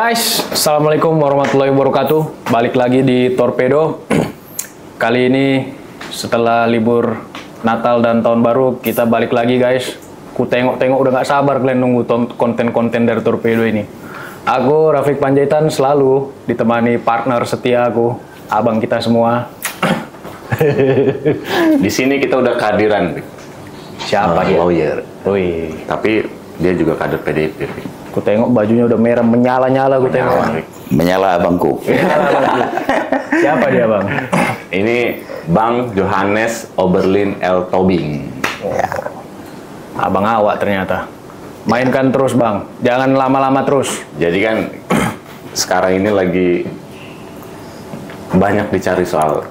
Guys, Assalamualaikum warahmatullahi wabarakatuh. Balik lagi di Torpedo. Kali ini setelah libur Natal dan Tahun Baru, kita balik lagi guys. Ku tengok-tengok udah gak sabar kalian nunggu konten-konten dari Torpedo ini. Aku, Rafiq Panjaitan, selalu ditemani partner setia aku, abang kita semua. Di sini kita udah kehadiran. Siapa dia? Lawyer. Wih. Tapi dia juga kader PDIP. Ku tengok bajunya udah merah, menyala-nyala ku tengok. Menyala abangku. Siapa dia bang? Ini Bang Johannes Oberlin L. Tobing. Ya. Abang awak ternyata. Mainkan terus bang, jangan lama-lama terus. Jadi kan sekarang ini lagi banyak dicari soal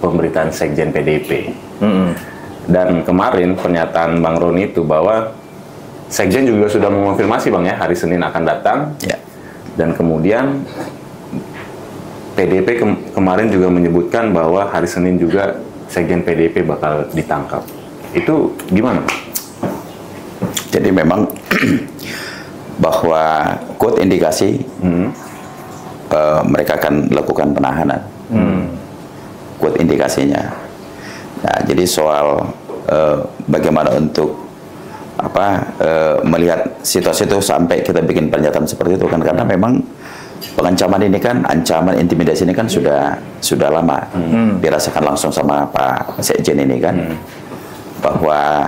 pemberitaan Sekjen PDIP. Dan kemarin pernyataan Bang Roni itu bahwa Sekjen juga sudah mengonfirmasi Bang ya, hari Senin akan datang. Ya. Dan kemudian PDIP kemarin juga menyebutkan bahwa hari Senin juga Sekjen PDIP bakal ditangkap. Itu gimana? Jadi memang bahwa quote indikasi mereka akan lakukan penahanan. Quote indikasinya. Nah, jadi soal bagaimana untuk melihat situasi itu sampai kita bikin pernyataan seperti itu kan, karena memang pengancaman ini kan, ancaman intimidasi ini kan sudah lama dirasakan langsung sama Pak Sekjen ini kan, bahwa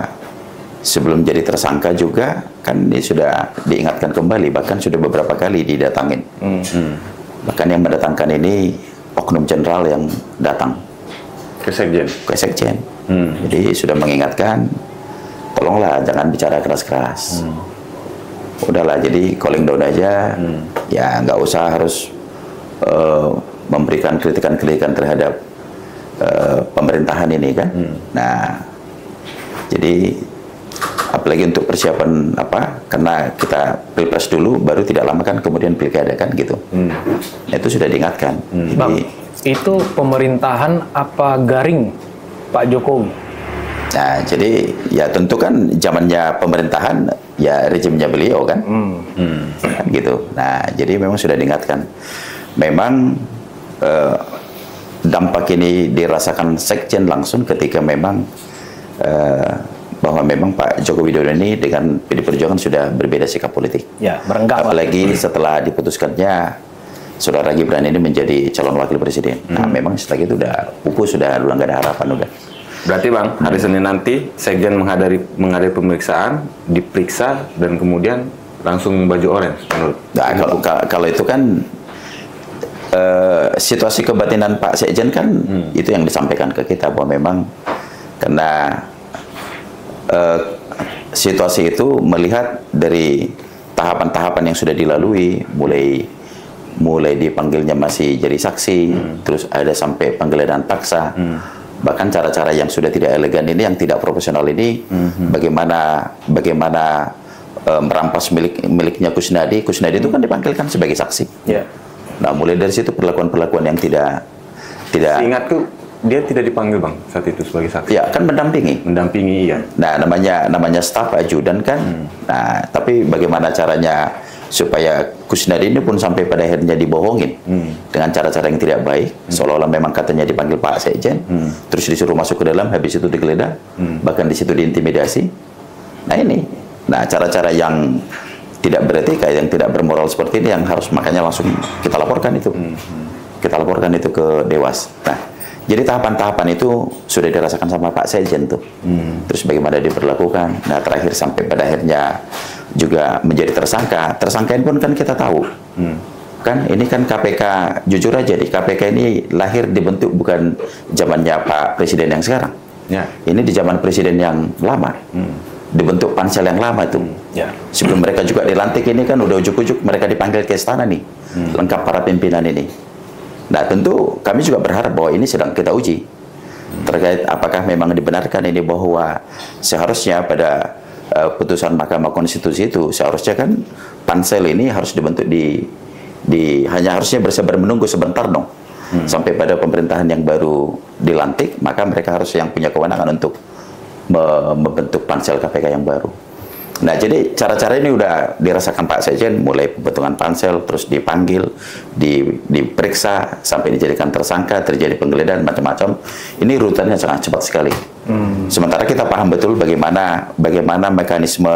sebelum jadi tersangka juga kan ini sudah diingatkan kembali, bahkan sudah beberapa kali didatangin. Bahkan yang mendatangkan ini oknum jenderal yang datang Ke Sekjen? ke Sekjen. Jadi sudah mengingatkan, tolonglah jangan bicara keras-keras. Udahlah, jadi calling down aja. Ya nggak usah harus memberikan kritikan-kritikan terhadap pemerintahan ini kan. Nah, jadi apalagi untuk persiapan karena kita pilpres dulu, baru tidak lama kan kemudian pilkada kan gitu. Itu sudah diingatkan. Bang, Jadi, itu pemerintahan apa garing Pak Jokowi? nah, jadi ya tentu kan zamannya pemerintahan ya rezimnya beliau kan, kan gitu. Nah, jadi memang sudah diingatkan. Memang dampak ini dirasakan Sekjen langsung ketika memang bahwa memang Pak Joko Widodo ini dengan PD Perjuangan sudah berbeda sikap politik. Ya, merenggang. Apalagi setelah diputuskannya Saudara Gibran ini menjadi calon wakil presiden. Nah, memang setelah itu sudah nggak ada harapan udah. Berarti Bang, hari Senin nanti Sekjen menghadiri pemeriksaan, diperiksa, dan kemudian langsung baju orange menurut? Nah, kalau itu kan situasi kebatinan Pak Sekjen kan itu yang disampaikan ke kita, bahwa memang karena situasi itu melihat dari tahapan-tahapan yang sudah dilalui, mulai dipanggilnya masih jadi saksi, terus ada sampai penggeledahan paksa. Bahkan cara-cara yang sudah tidak elegan ini, yang tidak profesional ini, bagaimana merampas miliknya Kusnadi itu kan dipanggilkan sebagai saksi. Nah, mulai dari situ perlakuan-perlakuan yang tidak. Seingatku dia tidak dipanggil Bang saat itu sebagai saksi. Ya, kan mendampingi. Mendampingi, iya. Nah, namanya staf ajudan kan. Nah, tapi bagaimana caranya supaya Kusnadi ini pun sampai pada akhirnya dibohongin dengan cara-cara yang tidak baik, seolah-olah memang katanya dipanggil Pak Sekjen, terus disuruh masuk ke dalam, habis itu digeledah, bahkan di situ diintimidasi. Nah, ini, cara-cara yang tidak beretika, yang tidak bermoral seperti ini, yang harus makanya langsung kita laporkan itu, ke Dewas. Nah, jadi tahapan-tahapan itu sudah dirasakan sama Pak Sekjen tuh. Terus bagaimana diperlakukan. Nah, terakhir sampai pada akhirnya juga menjadi tersangka. Tersangka pun kan kita tahu. Kan ini kan KPK, jujur aja di KPK ini lahir dibentuk bukan zamannya Pak Presiden yang sekarang. Ya. Ini di zaman Presiden yang lama. Dibentuk pansel yang lama itu. Sebelum mereka juga dilantik ini kan udah ujuk-ujuk mereka dipanggil ke istana nih. Lengkap para pimpinan ini. Nah, tentu kami juga berharap bahwa ini sedang kita uji terkait apakah memang dibenarkan ini, bahwa seharusnya pada putusan Mahkamah Konstitusi itu seharusnya kan pansel ini harus dibentuk hanya harusnya bersabar menunggu sebentar dong sampai pada pemerintahan yang baru dilantik, maka mereka harus yang punya kewenangan untuk membentuk pansel KPK yang baru. Nah, jadi cara-cara ini udah dirasakan Pak Sekjen, mulai pembentukan pansel, terus dipanggil, diperiksa, sampai dijadikan tersangka, terjadi penggeledahan, macam-macam. Ini rutannya sangat cepat sekali. Sementara kita paham betul bagaimana mekanisme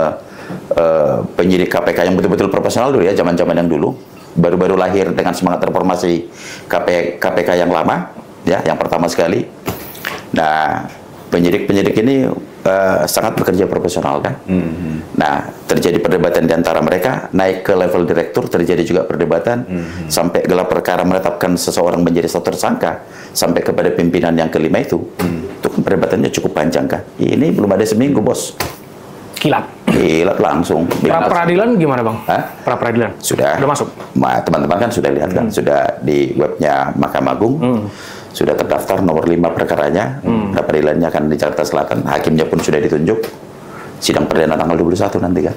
penyidik KPK yang betul-betul profesional dulu ya, zaman-zaman yang dulu, baru-baru lahir dengan semangat reformasi KPK yang lama, ya, yang pertama sekali. Nah, penyidik-penyidik ini sangat bekerja profesional kan. Nah, terjadi perdebatan di antara mereka, naik ke level direktur, terjadi juga perdebatan, sampai gelar perkara menetapkan seseorang menjadi satu tersangka, sampai kepada pimpinan yang kelima itu. Itu kan perdebatannya cukup panjang kan. Ini belum ada seminggu, bos. Kilat. Kilat langsung. Pra peradilan gimana, Bang? Hah? Pra peradilan. Sudah masuk. Teman-teman kan sudah lihat kan, sudah di webnya Mahkamah Agung. Sudah terdaftar nomor 5 perkaranya. Pra peradilannya kan di Jakarta Selatan. Hakimnya pun sudah ditunjuk. Sidang perdana tanggal 21 nanti kan.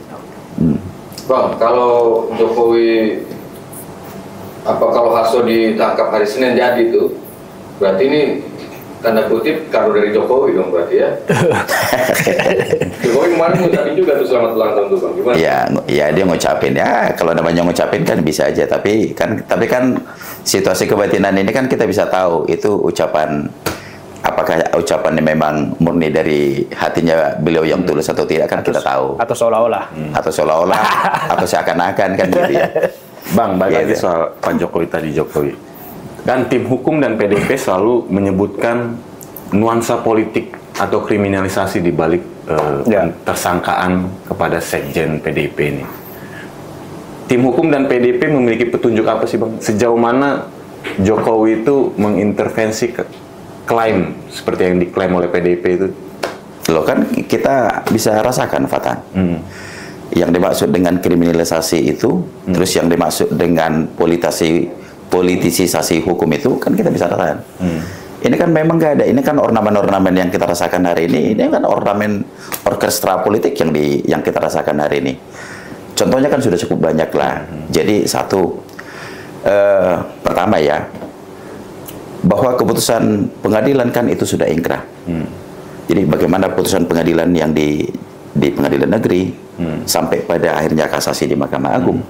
Bang, kalau Jokowi kalau Hasto ditangkap hari Senin jadi tuh, berarti ini tanda kutip kado dari Jokowi dong berarti ya. Jokowi kemarin ngucapin juga tuh selamat ulang tahun tuh Bang, gimana? Ya dia ngucapin ya, kalau namanya ngucapin kan bisa aja, tapi kan situasi kebatinan ini kan kita bisa tahu itu ucapan, apakah ucapannya memang murni dari hatinya beliau yang tulus atau tidak kan kita tahu. Atau seolah-olah. Atau seakan-akan kan gitu ya. Bang, balik lagi soal Pak Jokowi tadi, Dan tim hukum dan PDP selalu menyebutkan nuansa politik atau kriminalisasi di balik tersangkaan kepada Sekjen PDIP ini. Tim hukum dan PDP memiliki petunjuk apa sih, Bang? Sejauh mana Jokowi itu mengintervensi klaim seperti yang diklaim oleh PDIP itu? Loh kan kita bisa rasakan, Fatan. Yang dimaksud dengan kriminalisasi itu, terus yang dimaksud dengan politisasi hukum itu kan kita bisa rasakan. Ini kan memang nggak ada. Ini kan ornamen-ornamen yang kita rasakan hari ini. Ini kan ornamen orkestra politik yang kita rasakan hari ini. Contohnya kan sudah cukup banyak lah. Jadi pertama ya, bahwa keputusan pengadilan kan itu sudah ingkrah. Jadi bagaimana putusan pengadilan yang di pengadilan negeri sampai pada akhirnya kasasi di Mahkamah Agung,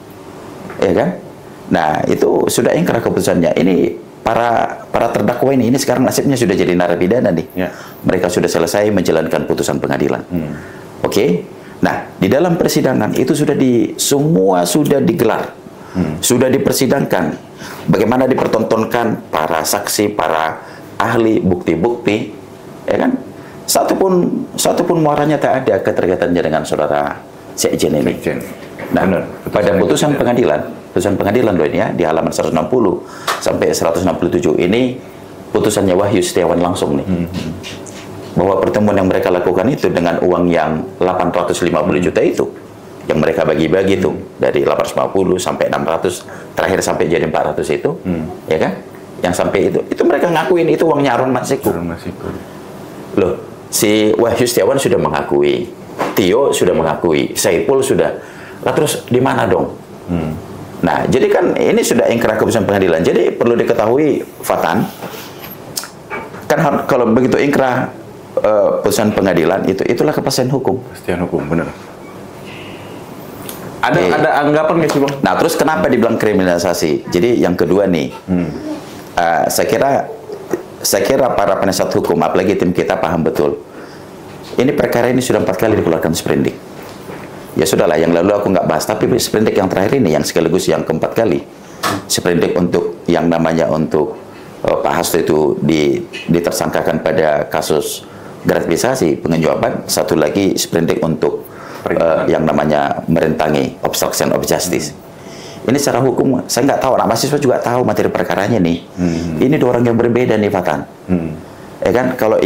ya kan? Nah itu sudah ingkrah keputusannya. Ini para terdakwa ini sekarang nasibnya sudah jadi narapidana nih. Mereka sudah selesai menjalankan putusan pengadilan. Oke. Nah di dalam persidangan itu semua sudah digelar, sudah dipersidangkan. Bagaimana dipertontonkan para saksi, para ahli, bukti-bukti, ya kan? Satu pun muaranya tak ada keterkaitannya dengan saudara Sekjen ini. Nah, pada putusan pengadilan loh ini ya, di halaman 160 sampai 167 ini putusannya Wahyu Setiawan langsung nih. Bahwa pertemuan yang mereka lakukan itu dengan uang yang 850 juta itu, yang mereka bagi-bagi itu dari 850 sampai 600, terakhir sampai jadi 400 itu, ya kan? Yang sampai itu mereka ngakuin itu uangnya Harun Masiku. Loh, si Wahyu Setiawan sudah mengakui, Tio sudah mengakui, Saipul sudah. Lah terus di mana dong? Nah, jadi kan ini sudah ingkrah keputusan pengadilan. Jadi perlu diketahui, Fatan, kan kalau begitu ingkrah putusan pengadilan itulah kepastian hukum. Kepastian hukum, benar. Ada anggapan nggak sih, Bang? Nah, terus kenapa dibilang kriminalisasi? Jadi yang kedua nih, saya kira para penasihat hukum, apalagi tim kita paham betul. Ini perkara ini sudah 4 kali dikeluarkan sprindik. Ya sudahlah, yang lalu aku nggak bahas, tapi sprindik yang terakhir ini, yang sekaligus yang keempat kali. Sprindik untuk yang namanya untuk Pak Hasto itu ditersangkakan pada kasus gratifikasi penyuapan. Satu lagi sprindik untuk yang namanya merintangi obstruction of justice. Ini secara hukum, saya nggak tahu, anak mahasiswa juga tahu materi perkaranya nih. Ini 2 orang yang berbeda nih, Fatan. Ya kan, kalau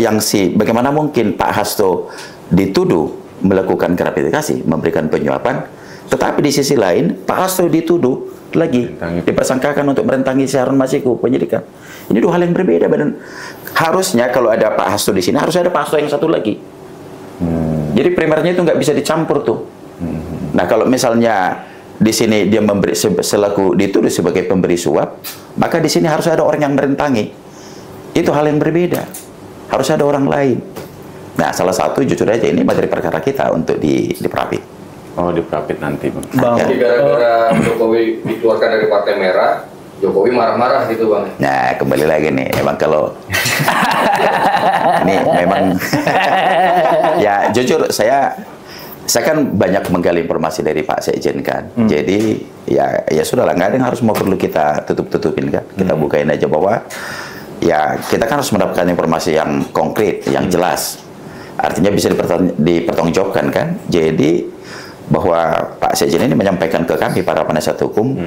bagaimana mungkin Pak Hasto dituduh melakukan gratifikasi, memberikan penyuapan, tetapi di sisi lain Pak Hasto dituduh lagi dipersangkakan untuk merintangi si Harun Masiku penyidikan. Ini 2 hal yang berbeda. Dan harusnya kalau ada Pak Hasto di sini, harus ada Pak Hasto yang satu lagi. Jadi primernya itu nggak bisa dicampur tuh. Nah kalau misalnya di sini dia selaku dituduh sebagai pemberi suap, maka di sini harus ada orang yang merintangi. Itu hal yang berbeda. Harus ada orang lain. Nah, salah satu jujur aja ini materi perkara kita untuk diperhati. Oh, diperapit nanti, Bang. Bang, Jadi gara-gara Jokowi dikeluarkan dari Partai Merah, Jokowi marah-marah gitu Bang. Nah, kembali lagi nih, emang kalau ini memang ya jujur saya kan banyak menggali informasi dari Pak Sekjen kan. Jadi ya sudahlah, nggak ada yang harus mau perlu kita tutupin kan. Kita bukain aja bahwa ya kita kan harus mendapatkan informasi yang konkret, yang jelas. Artinya bisa dipertanggungjawabkan kan. Jadi bahwa Pak Sekjen ini menyampaikan ke kami para penasihat hukum,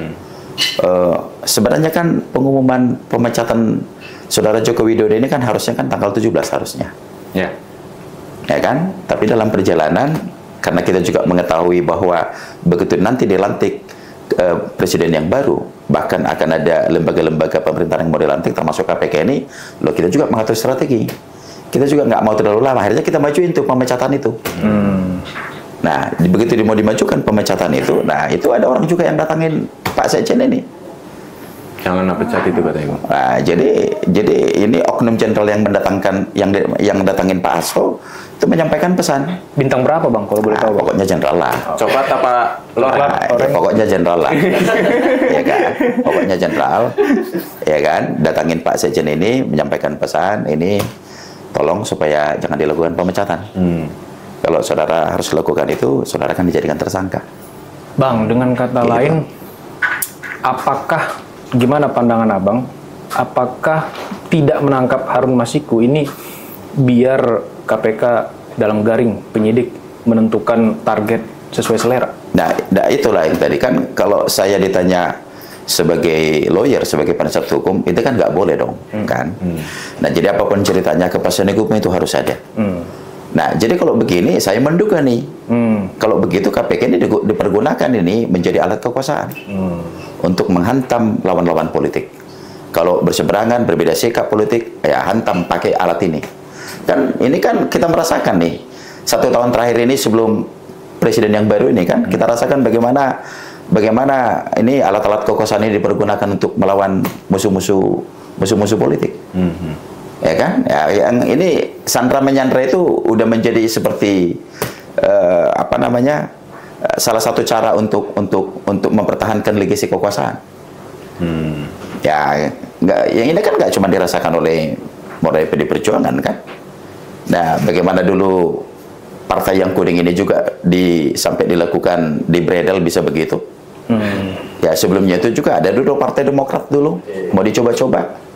sebenarnya kan pengumuman pemecatan Saudara Joko Widodo ini kan harusnya kan tanggal 17 harusnya. Ya. Ya kan? Tapi dalam perjalanan, karena kita juga mengetahui bahwa begitu nanti dilantik presiden yang baru, bahkan akan ada lembaga-lembaga pemerintahan yang mau dilantik termasuk KPK ini, loh kita juga mengatur strategi. Kita juga nggak mau terlalu lama, akhirnya kita majuin tuh pemecatan itu. Nah, begitu mau dimajukan pemecatan itu, nah itu ada orang juga yang datangin Pak Sekjen ini. Jangan pecat itu katanya, Bang. Nah, jadi ini oknum jenderal yang mendatangkan yang datangin Pak Hasto itu menyampaikan pesan. bintang berapa Bang kalau boleh tahu Bang? Pokoknya jenderal lah. Coba apa Nah, ya, pokoknya jenderal lah. Ya kan? Pokoknya jenderal. Ya kan? Datangin Pak Sekjen ini menyampaikan pesan ini, tolong supaya jangan dilakukan pemecatan. Kalau saudara harus lakukan itu, saudara akan dijadikan tersangka. Bang, dengan kata Gitu. lain, apakah gimana pandangan Abang? Apakah tidak menangkap Harun Masiku ini biar KPK dalam garing penyidik menentukan target sesuai selera? Nah itulah yang tadi kan kalau saya ditanya sebagai lawyer, sebagai penasihat hukum, itu kan nggak boleh dong, kan? Nah jadi apapun ceritanya kepastian hukum itu harus ada. Nah, jadi kalau begini, saya menduga nih, kalau begitu KPK ini dipergunakan ini menjadi alat kekuasaan untuk menghantam lawan-lawan politik. Kalau berseberangan, berbeda sikap politik, ya hantam pakai alat ini. Kan ini kan kita merasakan nih, 1 tahun terakhir ini sebelum presiden yang baru ini kan, kita rasakan bagaimana ini alat-alat kekuasaan ini dipergunakan untuk melawan musuh-musuh politik. Ya kan? Ya, yang ini sandra menyandra itu udah menjadi seperti salah satu cara untuk mempertahankan legasi kekuasaan. Ya, yang ini kan nggak cuma dirasakan oleh PD Perjuangan kan. Nah, bagaimana dulu partai yang kuning ini juga sampai dilakukan di bredel bisa begitu. Ya, sebelumnya itu juga ada dulu Partai Demokrat dulu mau dicoba-coba.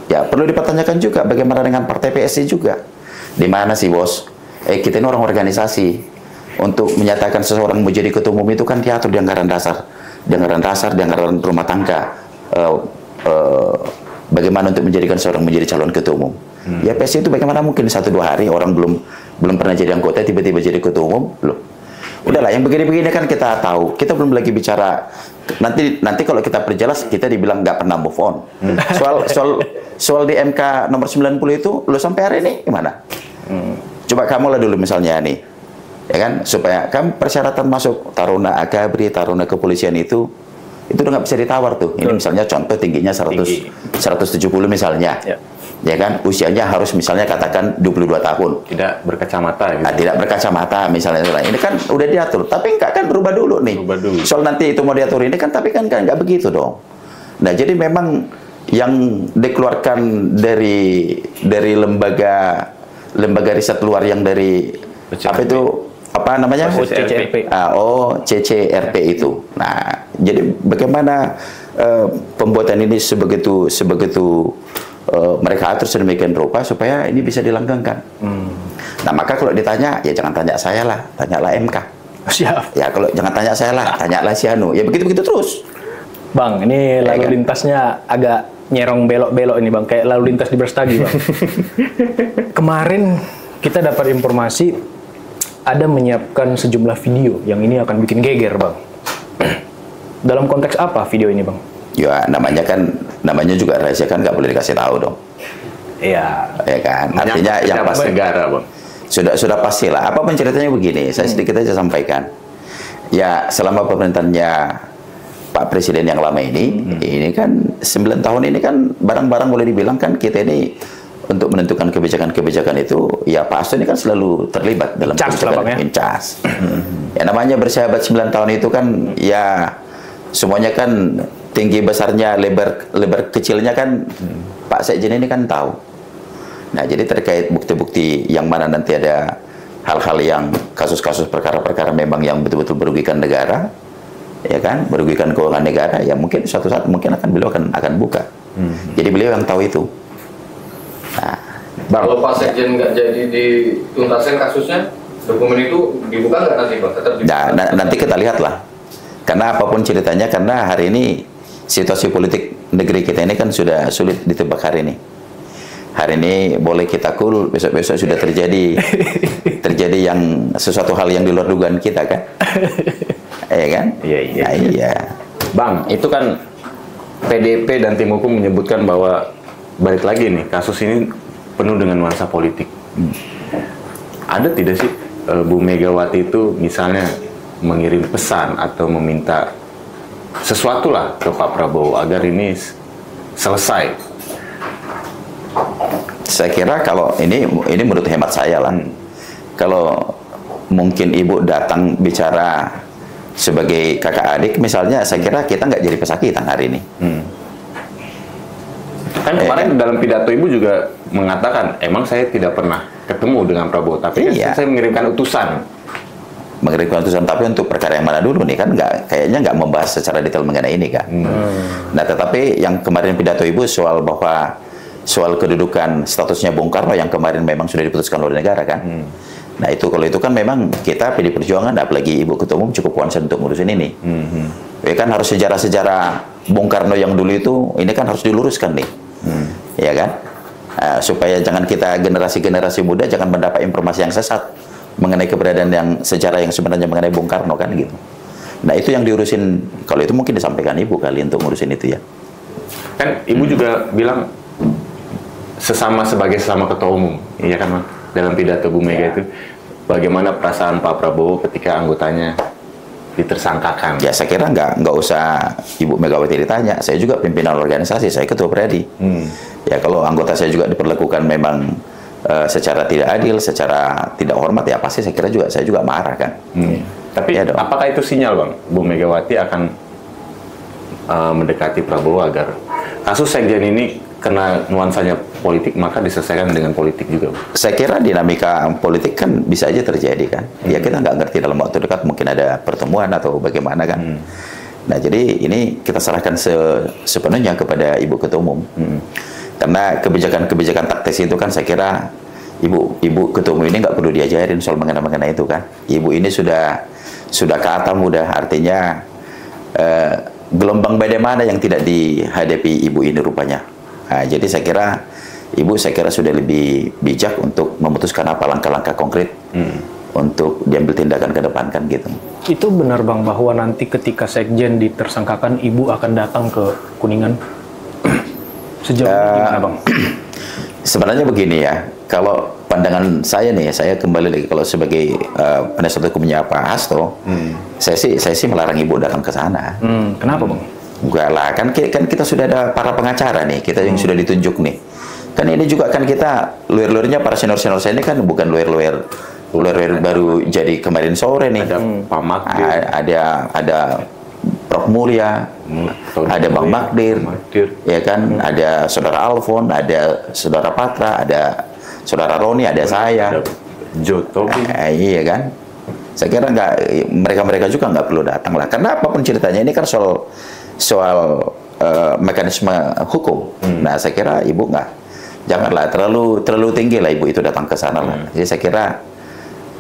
Ya, perlu dipertanyakan juga bagaimana dengan Partai PSI juga. Di mana sih, Bos? Kita ini orang organisasi. Untuk menyatakan seseorang mau jadi ketua umum itu kan diatur di anggaran dasar. Di anggaran rumah tangga. Bagaimana untuk menjadikan seorang menjadi calon ketua umum. Ya, PSI itu bagaimana mungkin 1-2 hari orang belum pernah jadi anggota tiba-tiba jadi ketua umum? Loh. Udahlah, yang begini-begini kan kita tahu. Kita belum lagi bicara nanti kalau kita perjelas kita dibilang nggak pernah move on. Soal di MK nomor 90 itu lo sampai hari ini gimana? Coba kamu lah dulu misalnya nih, ya kan, supaya kamu persyaratan masuk Taruna Akabri, Taruna Kepolisian itu udah nggak bisa ditawar tuh. Ini misalnya contoh tingginya 170 misalnya. Ya kan, usianya harus misalnya katakan 22 tahun. Tidak berkacamata gitu. Nah, tidak berkacamata misalnya. Ini kan udah diatur, tapi enggak kan berubah dulu nih. Soal nanti itu mau diatur ini kan, tapi kan enggak begitu dong. Nah, jadi memang yang dikeluarkan dari lembaga riset luar yang dari apa itu apa namanya? CCRP. CCRP itu. Nah, jadi bagaimana pembuatan ini sebegitu mereka atur sedemikian rupa supaya ini bisa dilanggengkan. Nah, maka kalau ditanya, ya jangan tanya saya lah, tanyalah MK. Siap. Ya, kalau jangan tanya saya lah, tanyalah si Anu. Ya begitu-begitu terus. Bang, ini lalu lintasnya agak nyerong belok-belok ini Bang, kayak lalu lintas di Brastagi Bang. Kemarin kita dapat informasi ada menyiapkan sejumlah video yang ini akan bikin geger Bang. Dalam konteks apa video ini Bang? Ya, namanya juga rahasia kan, nggak boleh dikasih tahu dong. Iya. Ya kan, artinya yang pasti negara, Bang. Sudah pastilah. Apa ceritanya begini? Saya sedikit aja sampaikan. Ya, selama pemerintahannya Pak Presiden yang lama ini kan 9 tahun ini kan barang-barang boleh dibilang kan kita ini untuk menentukan kebijakan-kebijakan itu, ya Pak Hasto ini kan selalu terlibat dalam kebijakan incas. Ya namanya bersahabat 9 tahun itu kan, ya semuanya kan tinggi besarnya, lebar kecilnya kan Pak Sekjen ini kan tahu. Nah jadi terkait bukti-bukti yang mana nanti ada hal-hal yang kasus-kasus perkara-perkara memang yang betul-betul merugikan negara, ya kan, merugikan keuangan negara, ya mungkin suatu saat mungkin beliau akan buka. Jadi beliau yang tahu itu. Nah, kalau Pak Sekjen nggak jadi dituntaskan kasusnya, dokumen itu dibuka nggak nanti Pak? Tetap dibuka? Nah, nanti kita lihatlah. Karena apapun ceritanya, karena hari ini situasi politik negeri kita ini kan sudah sulit ditebak hari ini. Hari ini boleh kita cool, besok-besok sudah terjadi yang sesuatu hal yang di luar dugaan kita kan. Iya kan? Iya. Nah, iya. Bang, itu kan PDP dan tim hukum menyebutkan bahwa balik lagi nih, kasus ini penuh dengan nuansa politik. Ada tidak sih Bu Megawati itu misalnya mengirim pesan atau meminta sesuatu lah ke Pak Prabowo agar ini selesai? Saya kira kalau ini menurut hemat saya lah. Kalau mungkin Ibu datang bicara sebagai kakak adik misalnya, saya kira kita nggak jadi pesakitan hari ini. Kan kemarin dalam pidato Ibu juga mengatakan, emang saya tidak pernah ketemu dengan Prabowo, tapi kan saya mengirimkan utusan. Mengirimkan utusan, tapi untuk perkara yang mana dulu nih kan kayaknya nggak membahas secara detail mengenai ini kan. Nah tetapi yang kemarin pidato Ibu soal kedudukan statusnya Bung Karno yang kemarin memang sudah diputuskan oleh negara kan. Nah itu kalau itu kan memang kita PD Perjuangan, apalagi Ibu Ketua Umum cukup concern untuk ngurusin ini. Ya kan harus sejarah-sejarah Bung Karno yang dulu itu, ini kan harus diluruskan nih. Ya kan? Supaya jangan kita generasi muda jangan mendapat informasi yang sesat mengenai keberadaan yang sejarah yang sebenarnya mengenai Bung Karno kan gitu. Nah itu yang diurusin, kalau itu mungkin disampaikan Ibu kali untuk ngurusin itu ya. Kan Ibu juga bilang sebagai sesama ketua umum, iya kan, dalam pidato Bu Mega itu, bagaimana perasaan Pak Prabowo ketika anggotanya ditersangkakan? Ya saya kira nggak usah Ibu Megawati ditanya, saya juga pimpinan organisasi, saya ketua Predi. Ya kalau anggota saya juga diperlakukan memang secara tidak adil, secara tidak hormat, ya pasti saya kira saya juga marah kan. Tapi ya apakah itu sinyal Bang, Bu Megawati akan mendekati Prabowo agar kasus Sekjen ini karena nuansanya politik maka diselesaikan dengan politik juga? Saya kira dinamika politik kan bisa aja terjadi kan. Ya kita nggak ngerti dalam waktu dekat mungkin ada pertemuan atau bagaimana kan. Nah jadi ini kita serahkan sepenuhnya kepada Ibu Ketua Umum. Karena kebijakan-kebijakan taktis itu kan saya kira Ibu Ketua Umum ini nggak perlu diajarin soal mengenai itu kan. Ibu ini sudah khatam udah, artinya gelombang badai mana yang tidak dihadapi Ibu ini rupanya. Nah, jadi saya kira Ibu sudah lebih bijak untuk memutuskan apa langkah-langkah konkret untuk diambil tindakan ke depan kan gitu. Itu benar Bang bahwa nanti ketika Sekjen ditersangkakan Ibu akan datang ke Kuningan? Sejauh ini gimana Bang? Sebenarnya begini ya, kalau pandangan saya nih, saya kembali lagi kalau sebagai penasihat hukumnya Pak Hasto, saya sih melarang Ibu datang ke sana. Kenapa Bang? Enggak lah, kan kita sudah ada para pengacara nih, kita yang sudah ditunjuk nih. Kan ini juga kan kita lawyer-lawyernya, para senior-senior saya ini kan bukan lawyer baru jadi kemarin sore nih. Ada Pak Magdir, ada Prof Mulya, ada Bang Magdir, ya kan, ada Saudara Alfon, ada Saudara Patra, ada Saudara Roni, ada saya, Jotobi. Iya kan. Saya kira mereka juga nggak perlu datang lah, karena apapun ceritanya ini kan soal mekanisme hukum. Nah saya kira Ibu janganlah terlalu tinggi lah Ibu itu datang ke sana lah. Jadi saya kira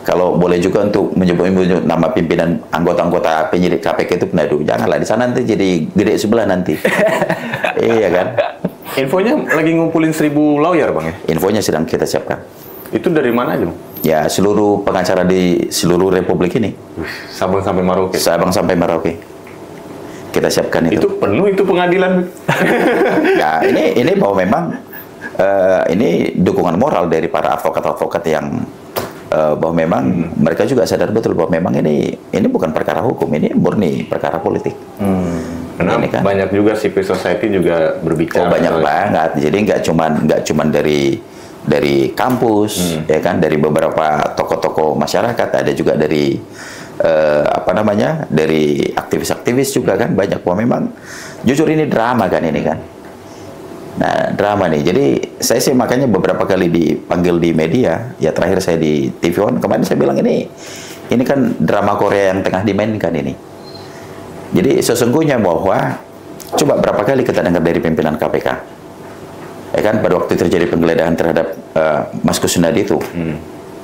kalau boleh juga untuk menyebut nama pimpinan anggota-anggota penyidik KPK itu penadu, janganlah di sana nanti jadi gede sebelah nanti. Iya kan. Infonya lagi ngumpulin 1000 lawyer Bang ya? Infonya sedang kita siapkan. Itu dari mana aja Bang? Ya seluruh pengacara di seluruh Republik ini. Sabang sampai Merauke. Sabang sampai Merauke. Kita siapkan itu. Itu penuh itu pengadilan. Ya ini bahwa memang ini dukungan moral dari para advokat-advokat yang bahwa memang mereka juga sadar betul bahwa memang ini bukan perkara hukum, ini murni perkara politik. Karena ini kan banyak juga civil society juga berbicara. Banyak banget. Jadi nggak cuman dari dari kampus, ya kan, dari beberapa tokoh-tokoh masyarakat, ada juga dari dari aktivis-aktivis juga kan, banyak. Wah, memang jujur ini drama kan ini kan. Nah, drama nih. Jadi saya sih makanya beberapa kali dipanggil di media, ya terakhir saya di TV One, kemarin saya bilang ini kan drama Korea yang tengah dimainkan ini. Jadi sesungguhnya bahwa coba berapa kali kita dengar dari pimpinan KPK, ya kan, pada waktu terjadi penggeledahan terhadap Mas Kusnadi itu,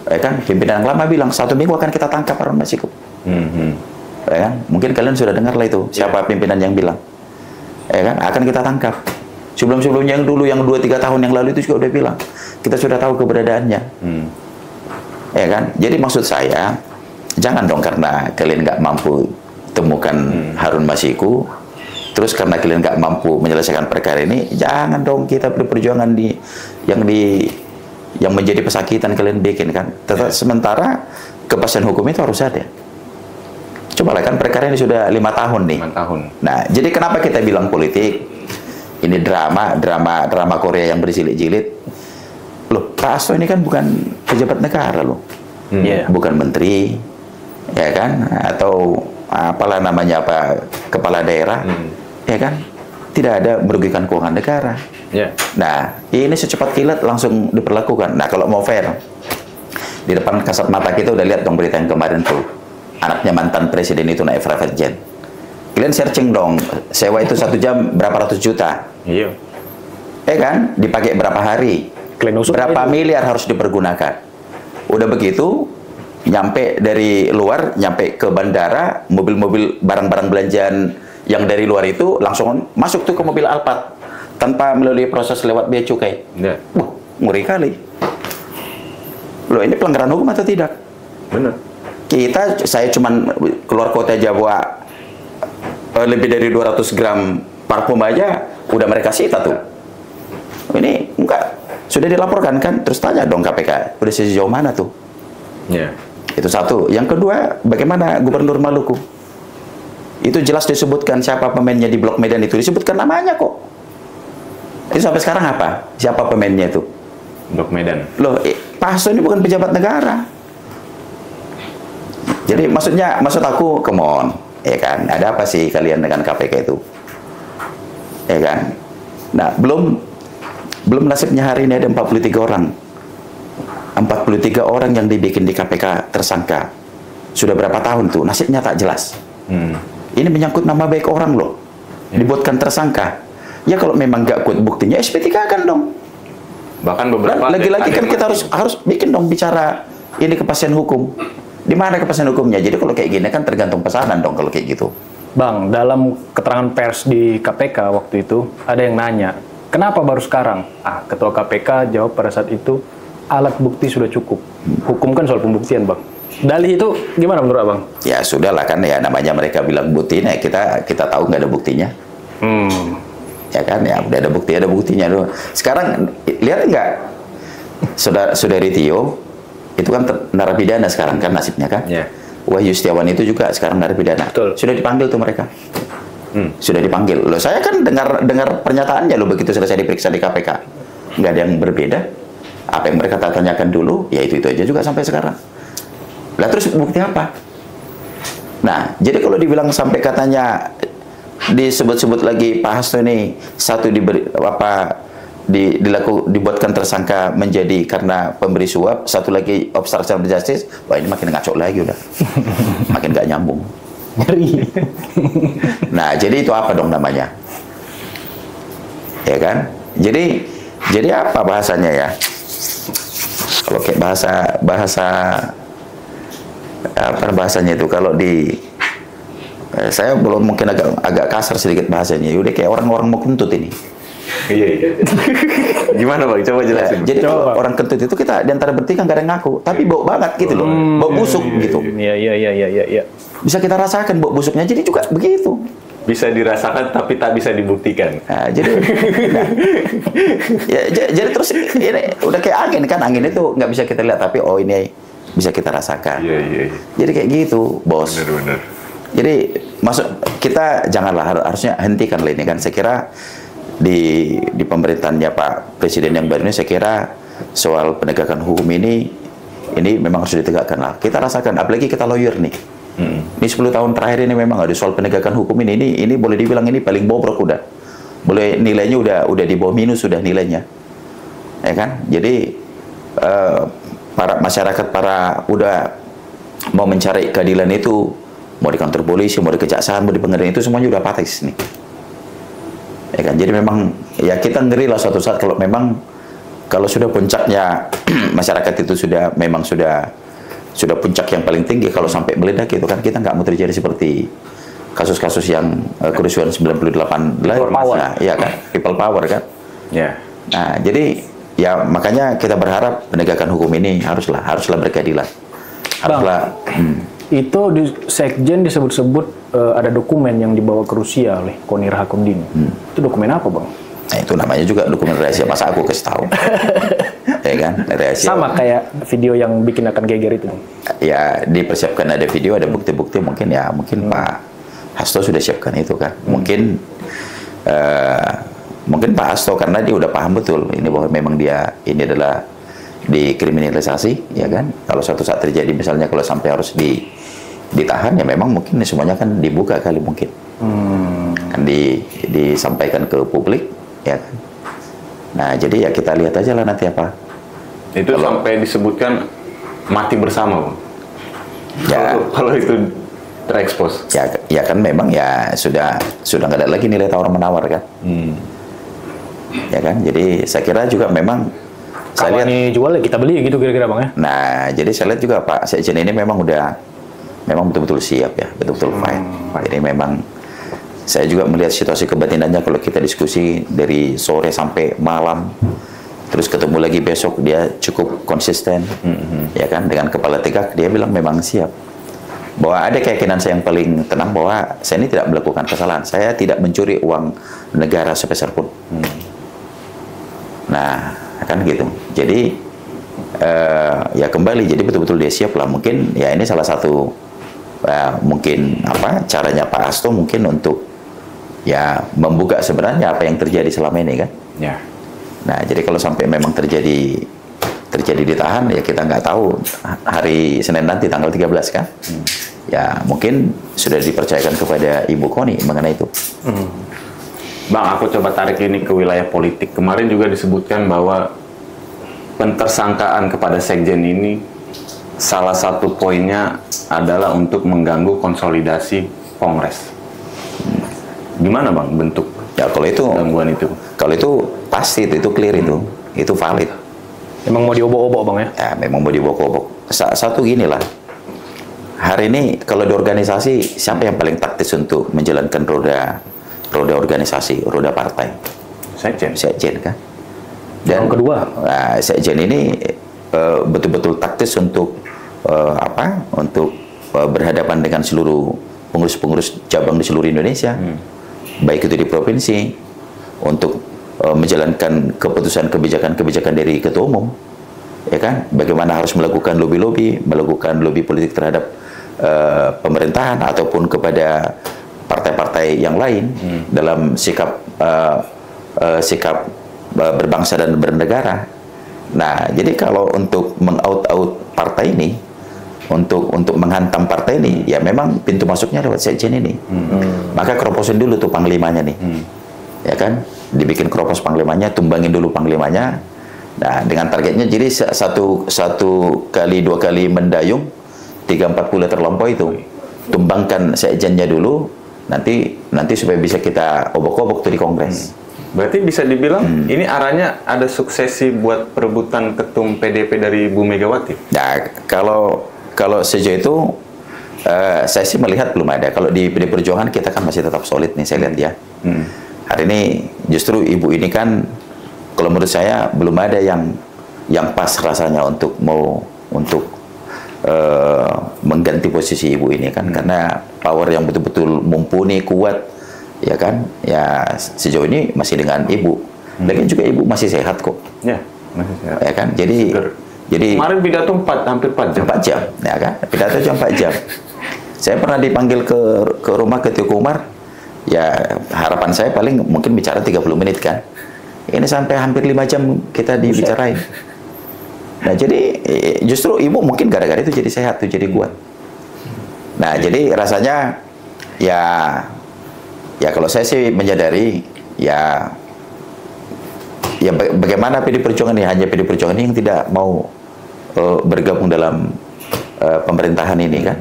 ya kan, pimpinan yang lama bilang 1 minggu akan kita tangkap Harun Masiku. Ya kan, mungkin kalian sudah dengar lah itu siapa pimpinan yang bilang, ya kan, akan kita tangkap. Sebelum-sebelumnya yang dulu, yang 2-3 tahun yang lalu itu juga udah bilang kita sudah tahu keberadaannya. Ya kan, jadi maksud saya jangan dong karena kalian nggak mampu temukan Harun Masiku, terus karena kalian nggak mampu menyelesaikan perkara ini, jangan dong kita perjuangan yang menjadi pesakitan kalian bikin kan. Tetap sementara kepastian hukum itu harus ada. Coba lah kan perkara ini sudah 5 tahun nih. 5 tahun. Nah, jadi kenapa kita bilang politik? Ini drama Korea yang berjilid-jilid. Loh, Pak Hasto ini kan bukan pejabat negara loh. Bukan menteri, ya kan? Atau apalah namanya, kepala daerah. Ya kan, tidak ada merugikan keuangan negara. Nah, ini secepat kilat langsung diperlakukan. Nah, kalau mau fair, di depan kasat mata kita udah lihat dong berita yang kemarin tuh, anaknya mantan presiden itu naik private jet. Kalian searching dong, sewa itu 1 jam berapa ratus juta. Iya. Ya kan, dipakai berapa hari, berapa miliar harus dipergunakan. Udah begitu, nyampe dari luar, nyampe ke bandara, mobil-mobil barang-barang belanjaan yang dari luar itu langsung masuk tuh ke mobil Alphard tanpa melalui proses lewat bea cukai. Ngeri kali. Loh, ini pelanggaran hukum atau tidak? Benar. Saya cuman keluar kota Jawa lebih dari 200 gram parfum aja udah mereka sita tuh. Ini enggak, sudah dilaporkan kan? Terus tanya dong KPK, udah sejauh mana tuh? Itu satu. Yang kedua, bagaimana Gubernur Maluku? Itu jelas disebutkan siapa pemainnya di Blok Medan itu, disebutkan namanya kok. Itu sampai sekarang apa? Siapa pemainnya itu? Blok Medan. Loh, Pak Hasto ini bukan pejabat negara. Jadi maksud aku, come on, ya kan? Ada apa sih kalian dengan KPK itu? Ya kan? Nah, belum nasibnya hari ini ada 43 orang. 43 orang yang dibikin di KPK tersangka. Sudah berapa tahun tuh? Nasibnya tak jelas. Ini menyangkut nama baik orang loh. Dibuatkan tersangka. Ya kalau memang nggak kuat buktinya, SP3 kan dong. Bahkan beberapa lagi-lagi kan kita harus bikin dong bicara ini kepastian hukum. Di mana kepastian hukumnya? Jadi kalau kayak gini kan tergantung pesanan dong kalau kayak gitu. Bang, dalam keterangan pers di KPK waktu itu ada yang nanya, kenapa baru sekarang? Ketua KPK jawab pada saat itu, alat bukti sudah cukup. Hukum kan soal pembuktian, Bang. Dalih itu gimana menurut Abang? Ya sudahlah kan, ya namanya mereka bilang bukti, nah kita tahu nggak ada buktinya. Ya kan, ya udah ada buktinya loh. Sekarang lihat nggak, saudari Tio itu kan narapidana sekarang kan nasibnya kan. Wahyu Setiawan itu juga sekarang narapidana. Sudah dipanggil tuh mereka. Sudah dipanggil. Loh, saya kan dengar pernyataannya loh begitu selesai diperiksa di KPK. Nggak ada yang berbeda. Apa yang mereka tanyakan dulu, ya itu aja juga sampai sekarang. Lah terus bukti apa? Nah, jadi kalau dibilang sampai katanya disebut-sebut lagi Pak Hasto ini satu dibuatkan tersangka menjadi karena pemberi suap, satu lagi obstruction of justice, wah ini makin ngaco lagi udah. Makin nggak nyambung. Nah, jadi itu apa dong namanya? Ya kan? Jadi apa bahasanya ya? Kalau kayak bahasanya itu kalau saya belum mungkin agak kasar sedikit bahasanya. Udah kayak orang-orang mau kentut ini. Iya. Gimana Bang? Coba jelasin. Jadi kalau orang kentut itu kita di antara bertiga nggak ada yang ngaku, tapi bau banget gitu loh, bau busuk gitu. Iya. Bisa kita rasakan bau busuknya, jadi juga begitu. Bisa dirasakan tapi tak bisa dibuktikan. Nah, jadi terus ini udah kayak angin kan, angin itu nggak bisa kita lihat tapi oh ini bisa kita rasakan. Iya. Jadi kayak gitu, bos. Benar. Jadi kita janganlah, harusnya hentikan ini kan. Saya kira di pemerintahannya Pak Presiden yang baru ini saya kira soal penegakan hukum ini memang harus ditegakkan lah. Kita rasakan, apalagi kita lawyer nih. Ini 10 tahun terakhir ini memang ada soal penegakan hukum ini boleh dibilang ini paling bobrok udah. Boleh nilainya udah di bawah minus sudah nilainya. Ya kan? Jadi para masyarakat udah mau mencari keadilan itu, mau di kantor polisi, mau di kejaksaan, mau di pengadilan, itu semuanya udah apatis nih. Ya kan? Jadi memang ya kita ngeri lah suatu saat kalau sudah puncaknya masyarakat itu sudah puncak yang paling tinggi, kalau sampai meledak itu kan kita nggak mau terjadi seperti kasus-kasus yang kerusuhan 98 lah, ya kan, people power kan. Ya. Nah, jadi ya makanya kita berharap penegakan hukum ini haruslah berkeadilan. Haruslah. Itu di Sekjen disebut-sebut ada dokumen yang dibawa ke Rusia oleh Konir Hakundin. Itu dokumen apa, Bang? Nah, itu namanya juga dokumen rahasia, masa aku kasih tahu. Ya kan, rahasia. Sama kayak video yang bikin akan geger itu. Ya, dipersiapkan ada video, ada bukti-bukti, mungkin Pak Hasto sudah siapkan itu kan. Mungkin Pak Hasto karena dia udah paham betul ini bahwa memang ini adalah dikriminalisasi, ya kan. Kalau suatu saat terjadi misalnya kalau sampai harus ditahan, ya memang mungkin semuanya kan dibuka kali mungkin. Kan disampaikan ke publik, ya kan. Nah, jadi ya kita lihat aja lah nanti apa. Itu sampai disebutkan mati bersama, Bang. Ya, kalau itu terekspos. Ya kan memang ya sudah nggak ada lagi nilai tawar menawar kan. Ya kan. Jadi saya kira juga memang kalau ini jual ya kita beli gitu kira-kira, Bang ya. Nah, jadi saya lihat juga Pak Sekjen ini memang betul-betul siap ya, betul-betul fine. Jadi memang saya juga melihat situasi kebatinannya kalau kita diskusi dari sore sampai malam, terus ketemu lagi besok dia cukup konsisten, ya kan, dengan kepala tegak dia bilang memang siap. Bahwa ada keyakinan saya yang paling tenang bahwa saya ini tidak melakukan kesalahan, saya tidak mencuri uang negara sepeser pun. Nah, kan gitu. Jadi ya kembali, jadi betul-betul dia siap lah. Mungkin ya ini salah satu mungkin caranya Pak Hasto mungkin untuk ya membuka sebenarnya apa yang terjadi selama ini kan. Ya. Nah, jadi kalau sampai memang terjadi ditahan, ya kita nggak tahu hari Senin nanti tanggal 13 kan. Ya mungkin sudah dipercayakan kepada Ibu Koni mengenai itu. Bang, aku coba tarik ini ke wilayah politik. Kemarin juga disebutkan bahwa pentersangkaan kepada Sekjen ini salah satu poinnya adalah untuk mengganggu konsolidasi Kongres. Gimana, Bang, bentuk ya kalau itu gangguan itu? Kalau itu pasti itu clear, itu valid. Memang mau diobok-obok, Bang ya? Ya memang mau diobok-obok. Satu gini lah, hari ini kalau di organisasi siapa yang paling taktis untuk menjalankan roda organisasi, roda partai? Sekjen kan. Dan yang kedua, Sekjen ini betul-betul taktis untuk berhadapan dengan seluruh pengurus-pengurus cabang di seluruh Indonesia, baik itu di provinsi, untuk menjalankan keputusan kebijakan dari ketua umum, ya kan, bagaimana harus melakukan melakukan lobby politik terhadap pemerintahan ataupun kepada partai-partai yang lain dalam sikap berbangsa dan bernegara. Nah, jadi kalau untuk mengout partai ini, untuk menghantam partai ini, ya memang pintu masuknya lewat Sekjen ini. Maka keroposin dulu tuh panglimanya nih, ya kan, dibikin keropos panglimanya, tumbangin dulu panglimanya. Nah, dengan targetnya jadi satu kali dua kali mendayung, 3-4 bulan terlampau itu, tumbangkan Sekjennya dulu, nanti supaya bisa kita obok-obok tuh di Kongres. Berarti bisa dibilang ini arahnya ada suksesi buat perebutan ketum PDP dari Bu Megawati? Nah, kalau sejauh itu saya sih melihat belum ada. Kalau di PD Perjuangan kita kan masih tetap solid nih, saya lihat ya. Hari ini justru ibu ini kan, kalau menurut saya belum ada yang pas rasanya untuk mengganti posisi ibu ini kan, karena power yang betul-betul mumpuni, kuat, ya kan, ya sejauh ini masih dengan ibu. Lagian juga ibu masih sehat kok. Ya, masih sehat. Ya kan, jadi kemarin pidato hampir 4 jam. 4 jam, ya kan, pidato cuma 4 jam. Saya pernah dipanggil ke rumah ke Teuku Umar, ya harapan saya paling mungkin bicara 30 menit kan. Ini sampai hampir 5 jam kita dibicarain. Nah jadi justru ibu mungkin gara-gara itu jadi sehat tuh, jadi kuat. Nah jadi rasanya ya kalau saya sih menyadari ya bagaimana PD Perjuangan ini, hanya PD Perjuangan ini yang tidak mau bergabung dalam pemerintahan ini kan.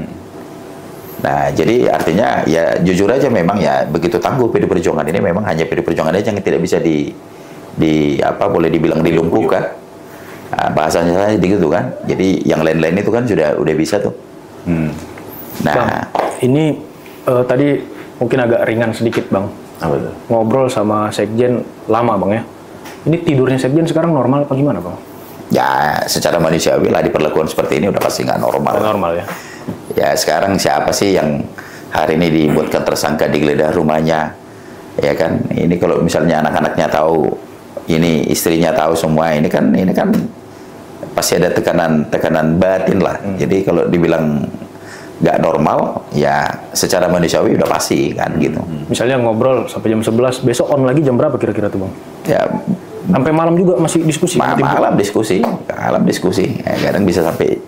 Nah jadi artinya ya jujur aja memang ya begitu tangguh PD Perjuangan ini, memang hanya PD Perjuangan aja yang tidak bisa di apa boleh dibilang dilumpuhkan. Nah, bahasanya saya gitu kan. Jadi yang lain-lain itu kan udah bisa tuh. Nah, Bang, ini tadi mungkin agak ringan sedikit Bang. Apa tuh? Ngobrol sama Sekjen lama Bang ya. Ini tidurnya Sekjen sekarang normal apa gimana Bang? ya secara manusiawi lah diperlakukan seperti ini udah pasti nggak normal. Normal ya. Ya sekarang siapa sih yang hari ini dibuatkan tersangka, digeledah rumahnya, ya kan? Ini kalau misalnya anak-anaknya tahu, ini istrinya tahu semua, ini kan pasti ada tekanan batin lah. Jadi kalau dibilang nggak normal, ya secara manusiawi udah pasti kan gitu. Misalnya ngobrol sampai jam 11, besok on lagi jam berapa kira-kira tuh Bang? Ya Sampai malam juga masih diskusi? malam diskusi, ya, kadang bisa sampai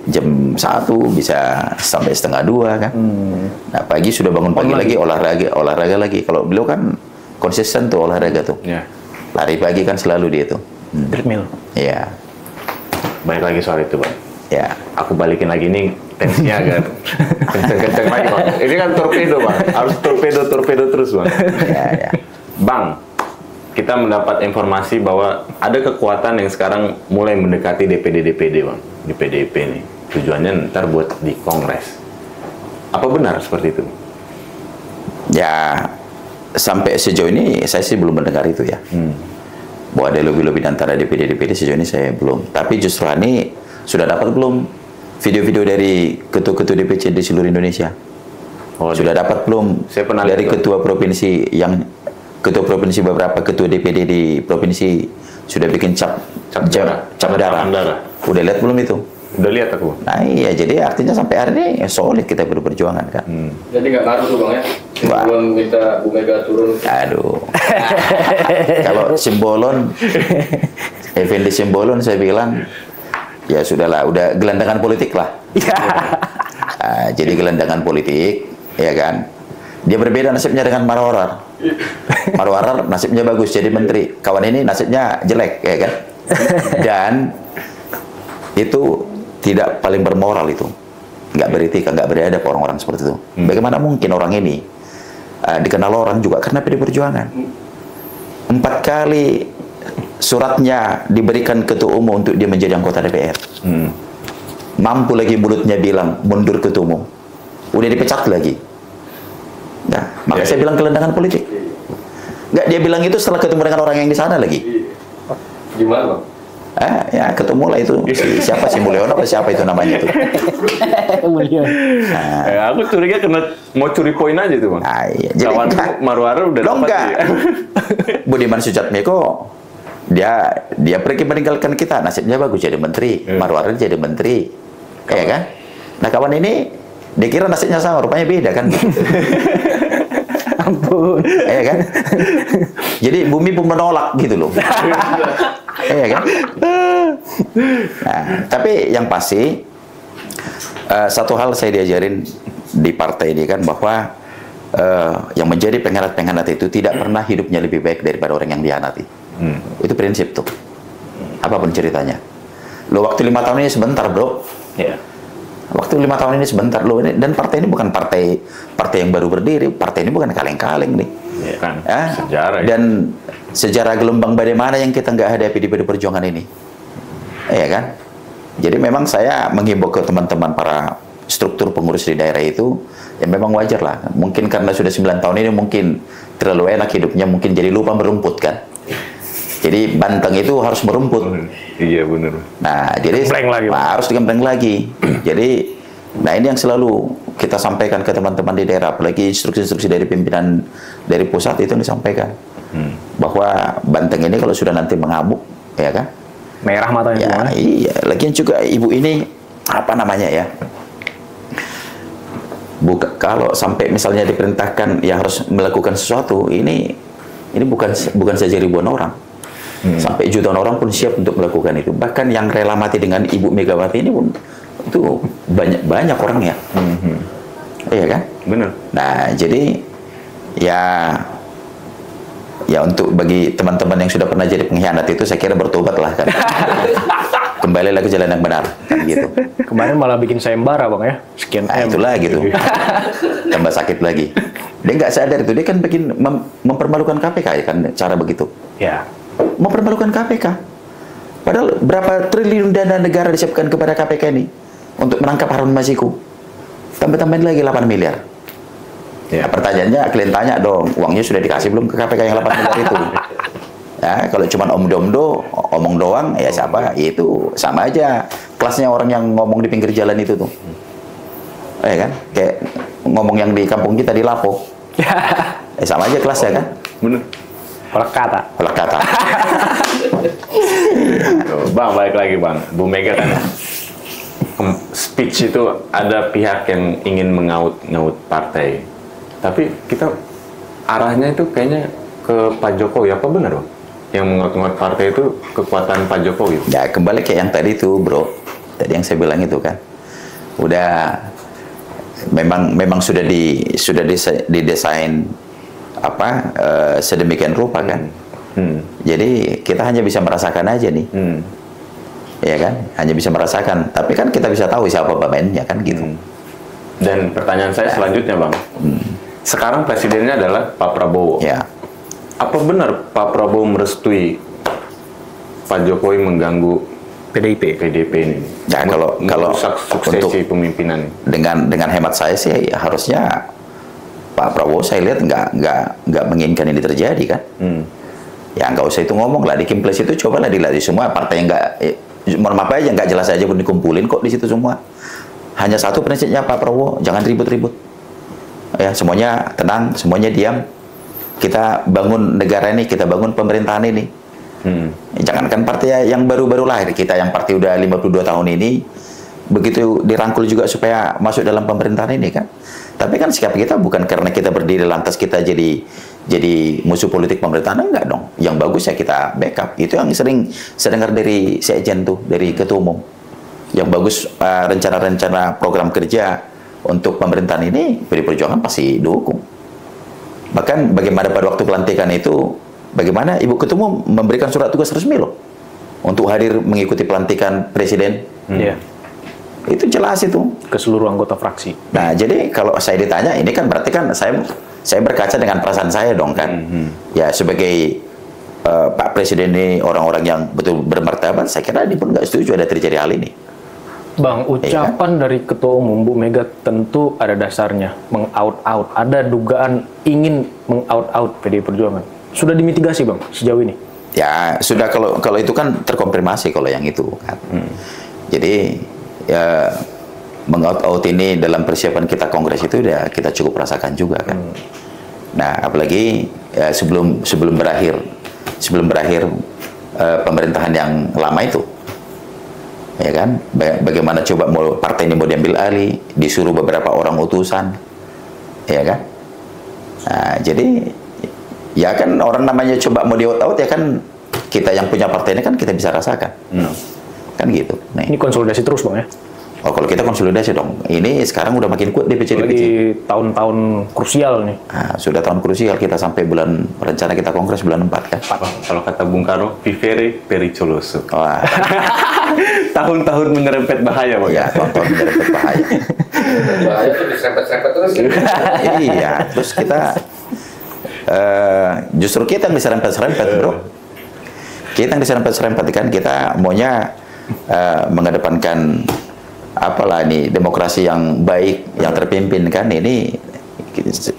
jam 1, bisa sampai setengah 2 kan. Nah pagi sudah bangun pagi lagi olahraga lagi. Kalau beliau kan konsisten tuh olahraga tuh. Ya. Lari pagi kan selalu dia tuh. Treadmill. Iya. Baik lagi soal itu, Bang. Ya. Aku balikin lagi nih, tensinya agak kenceng-kenceng lagi, Bang. Ini kan torpedo, Bang. Harus torpedo terus, Bang. Ya. Bang, kita mendapat informasi bahwa ada kekuatan yang sekarang mulai mendekati DPD, Bang. Di PDIP nih. Tujuannya ntar buat di Kongres. Apa benar seperti itu? Ya, sampai sejauh ini saya sih belum mendengar itu ya. Bahwa ada lobby-lobby antara DPD sejauh ini saya belum. Tapi justru ini sudah dapat belum video-video dari ketua-ketua DPC di seluruh Indonesia? Oh, sudah dapat belum saya pernah dari lihat, ketua provinsi beberapa ketua DPD di provinsi sudah bikin cap darah. Udah lihat belum itu? Udah lihat aku. Nah iya, jadi artinya sampai hari ini solid kita berperjuangan kan. Jadi nggak ngaruh tuh Bang ya? Sebelum minta Bu Mega turun. Aduh. Kalau Simbolon, Effendi Simbolon saya bilang, ya sudahlah, udah gelandangan politik lah. Nah, jadi gelandangan politik, ya kan. Dia berbeda nasibnya dengan Marwarar. Marwarar nasibnya bagus jadi menteri. Kawan ini nasibnya jelek, ya kan. Dan itu tidak paling bermoral itu. Nggak beretika, nggak beradab orang-orang seperti itu. Bagaimana mungkin orang ini dikenal orang juga karena PD Perjuangan. 4 kali suratnya diberikan ketua umum untuk dia menjadi anggota DPR. Mampu lagi mulutnya bilang mundur ketua umum. Udah dipecat lagi. Nah, maka saya bilang gelandangan politik. Nggak, dia bilang itu setelah ketemu dengan orang yang di sana lagi. Gimana Bang? Ya ketemu lah itu siapa sih Mulyono atau siapa itu namanya itu. Aku curiga kena mau curi poin aja tuh, Bang. Nah, iya. Jadi kawan Marwara udah dapat. Enggak. Budiman Sujatmiko dia pergi meninggalkan kita, nasibnya bagus jadi menteri. Marwara jadi menteri. Ya kan? Nah, kawan ini dikira nasibnya sama, rupanya beda kan gitu. Ampun. Iya kan? Jadi bumi pun menolak gitu loh. Iya kan? Nah, tapi yang pasti satu hal saya diajarin di partai ini kan, bahwa yang menjadi pengkhianat itu tidak pernah hidupnya lebih baik daripada orang yang dihianati. Itu prinsip tuh. Apapun ceritanya. Lo waktu 5 tahun ini sebentar, bro. Iya. Waktu 5 tahun ini sebentar loh, dan partai ini bukan partai yang baru berdiri, partai ini bukan kaleng-kaleng nih. Ya, kan. Sejarah. Ya. Dan sejarah gelombang badai mana yang kita nggak hadapi di PD Perjuangan ini, ya kan? Jadi memang saya menghimbau ke teman-teman para struktur pengurus di daerah itu, ya memang wajar lah. Mungkin karena sudah 9 tahun ini mungkin terlalu enak hidupnya, mungkin jadi lupa merumput kan. Jadi banteng itu harus merumput. Iya benar. Nah, jadi harus digembleng lagi. Jadi, nah ini yang selalu kita sampaikan ke teman-teman di daerah, apalagi instruksi-instruksi dari pimpinan dari pusat itu yang disampaikan. Bahwa banteng ini kalau sudah nanti mengamuk, ya kan? Merah matanya ya, semua. Iya, lagian juga ibu ini apa namanya ya? Kalau sampai misalnya diperintahkan ya harus melakukan sesuatu, ini bukan saja ribuan orang. Sampai jutaan orang pun siap untuk melakukan itu. Bahkan yang rela mati dengan Ibu Megawati ini pun itu banyak orangnya. Iya kan? Benar. Nah, jadi ya untuk bagi teman-teman yang sudah pernah jadi pengkhianat itu saya kira bertobatlah kan. Kembalilah ke jalan yang benar kan gitu. Kemarin malah bikin sayembara Bang ya. Sekian Nah, M. itulah gitu. Tambah sakit lagi. Dia nggak sadar itu, dia kan bikin mempermalukan KPK ya kan cara begitu. Ya. Mempermalukan KPK. Padahal berapa triliun dana negara disiapkan kepada KPK ini untuk menangkap Harun Masiku. Tambah-tambahin lagi 8 miliar. Ya, pertanyaannya kalian tanya dong, uangnya sudah dikasih belum ke KPK yang 8 miliar itu? Ya, kalau cuma omong doang, ya siapa? Itu sama aja kelasnya orang yang ngomong di pinggir jalan itu tuh. Ya kan? Kayak ngomong yang di kampung kita di Lapo. Sama aja kelasnya kan? Bener. Pelak kata. Bang, balik lagi Bang. Bu Mega kan speech itu ada pihak yang ingin mengaut-ngaut partai. Tapi kita arahnya itu kayaknya ke Pak Jokowi. Apa benar Bang? Yang mengaut-ngaut partai itu kekuatan Pak Jokowi? Ya kembali kayak yang tadi itu bro. Tadi yang saya bilang itu kan. Udah memang sudah didesain sedemikian rupa kan. Jadi kita hanya bisa merasakan aja nih. Ya kan? Hanya bisa merasakan. Tapi kan kita bisa tahu siapa pemainnya kan gitu. Dan pertanyaan saya selanjutnya Bang. Sekarang presidennya adalah Pak Prabowo. Ya. Apa benar Pak Prabowo merestui Pak Jokowi mengganggu PDIP ini? Ya kalau merusak suksesi untuk pemimpinan. Dengan hemat saya sih harusnya Pak Prabowo saya lihat nggak menginginkan ini terjadi kan. Ya nggak usah itu ngomong lah, di Kimples itu cobalah dilatih semua partai yang mohon maaf aja nggak jelas aja pun dikumpulin kok di situ semua. Hanya satu prinsipnya Pak Prabowo, jangan ribut-ribut. Ya semuanya tenang, semuanya diam. Kita bangun negara ini, kita bangun pemerintahan ini. Jangankan partai yang baru-baru lahir, kita yang partai udah 52 tahun ini begitu dirangkul juga supaya masuk dalam pemerintahan ini kan. Tapi kan sikap kita bukan karena kita berdiri lantas kita jadi musuh politik pemerintahan, enggak dong. Yang bagus ya kita backup. Itu yang sering saya dengar dari sekjen tuh, dari ketua umum. Yang bagus rencana-rencana program kerja untuk pemerintahan ini PDI Perjuangan pasti dukung. Bahkan bagaimana pada waktu pelantikan itu, bagaimana Ibu Ketua Umum memberikan surat tugas resmi loh untuk hadir mengikuti pelantikan presiden. Itu jelas itu ke seluruh anggota fraksi. Nah, jadi kalau saya ditanya, ini kan berarti kan saya berkaca dengan perasaan saya dong kan. Ya sebagai Pak Presiden ini orang-orang yang betul bermartabat, saya kira dia pun nggak setuju ada terjadi hal ini. Bang, ucapan dari Ketua Umum Bu Mega tentu ada dasarnya, meng-out-out, ada dugaan ingin meng-out-out PDI Perjuangan. Sudah dimitigasi Bang sejauh ini? Ya sudah, kalau itu kan terkonfirmasi kalau yang itu kan. Jadi ya meng-out-out ini dalam persiapan kita kongres itu udah kita cukup rasakan juga kan. Nah apalagi ya, sebelum berakhir pemerintahan yang lama itu, ya kan, bagaimana coba partai ini mau diambil alih, disuruh beberapa orang utusan, ya kan. Nah jadi ya kan orang namanya coba mau di-out-out ya kan, kita yang punya partai ini kan kita bisa rasakan. Kan gitu. Nah, ini konsolidasi terus Bang ya? Oh kalau kita konsolidasi dong. Ini sekarang udah makin kuat DPC. Lagi tahun-tahun krusial nih. Nah, sudah tahun krusial, kita sampai rencana kita kongres bulan 4 kan. Kalau kata Bung Karno, vivere pericoloso. Tahun-tahun menyerempet bahaya Bang. Ya, tahun-tahun menyerempet bahaya. Bahaya tuh diserempet-serempet terus. Iya, terus kita justru kita yang diserempet-serempet bro. Kita yang diserempet-serempet kan, kita maunya mengedepankan apalah ini demokrasi yang baik, yang terpimpin kan. Ini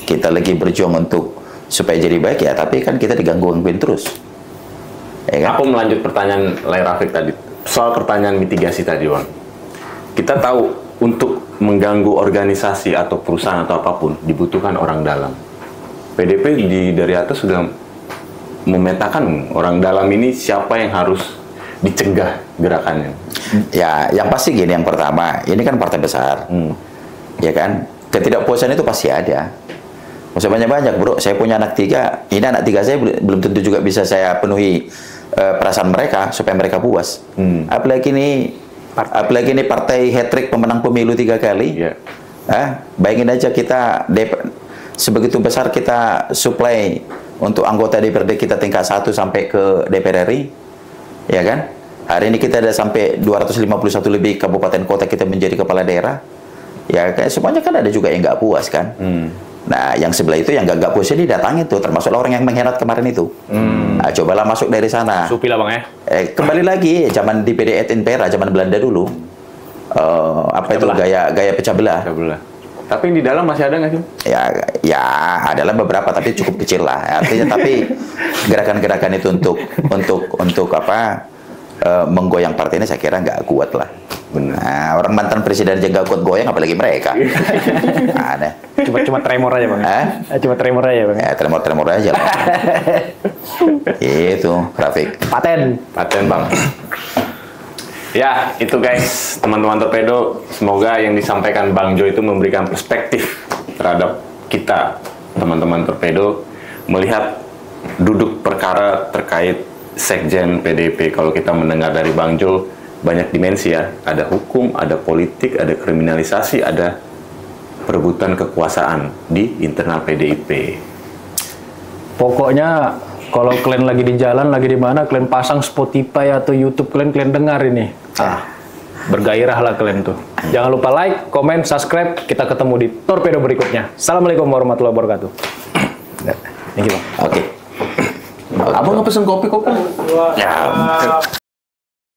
kita lagi berjuang untuk supaya jadi baik ya, tapi kan kita digangguin terus. Ya kan? Aku melanjut pertanyaan Lai Rafiq tadi soal pertanyaan mitigasi tadi Bang. Kita tahu untuk mengganggu organisasi atau perusahaan atau apapun dibutuhkan orang dalam. PDP dari atas sudah memetakan orang dalam ini siapa yang harus dicegah gerakannya. Ya, yang pasti gini, yang pertama, ini kan partai besar, ya kan, ketidakpuasan itu pasti ada. Maksudnya banyak bro, saya punya anak 3, ini anak 3 saya belum tentu juga bisa saya penuhi perasaan mereka supaya mereka puas. Apalagi ini partai hat-trick pemenang pemilu 3 kali. Bayangin aja kita sebegitu besar kita supply untuk anggota DPRD kita tingkat 1 sampai ke DPR RI, ya kan? Hari ini kita ada sampai 251 lebih kabupaten kota kita menjadi kepala daerah. Ya kayak semuanya kan ada juga yang nggak puas kan. Nah yang sebelah itu yang nggak puas ini datangin tuh, termasuk orang yang mengkhianat kemarin itu. Nah, cobalah masuk dari sana. Supi lah bang ya. Kembali lagi zaman di PD et Impera zaman Belanda dulu. Apa itu gaya pecah belah. Tapi yang di dalam masih ada nggak sih? Ya adalah beberapa tapi cukup kecil lah. Artinya tapi gerakan-gerakan itu untuk apa? Menggoyang partai ini saya kira nggak kuat lah. Nah, orang mantan presiden aja nggak kuat goyang, apalagi mereka. Ada. Cuma tremor aja bang. Cuma tremor aja bang. Ya tremor aja lah. Itu grafik. Paten bang. Ya itu guys, teman-teman Torpedo, semoga yang disampaikan Bang Jo itu memberikan perspektif terhadap kita, teman-teman Torpedo, melihat duduk perkara terkait Sekjen PDIP. Kalau kita mendengar dari Bang Jo, banyak dimensi ya. Ada hukum, ada politik, ada kriminalisasi, ada perebutan kekuasaan di internal PDIP. Pokoknya kalau kalian lagi di jalan, lagi di mana, kalian pasang Spotify atau YouTube, kalian dengar ini. Bergairah lah kalian tuh. Jangan lupa like, comment, subscribe. Kita ketemu di Torpedo berikutnya. Assalamualaikum warahmatullahi wabarakatuh. Thank you bang. Oke. Abang nggak pesen kopi? Ya.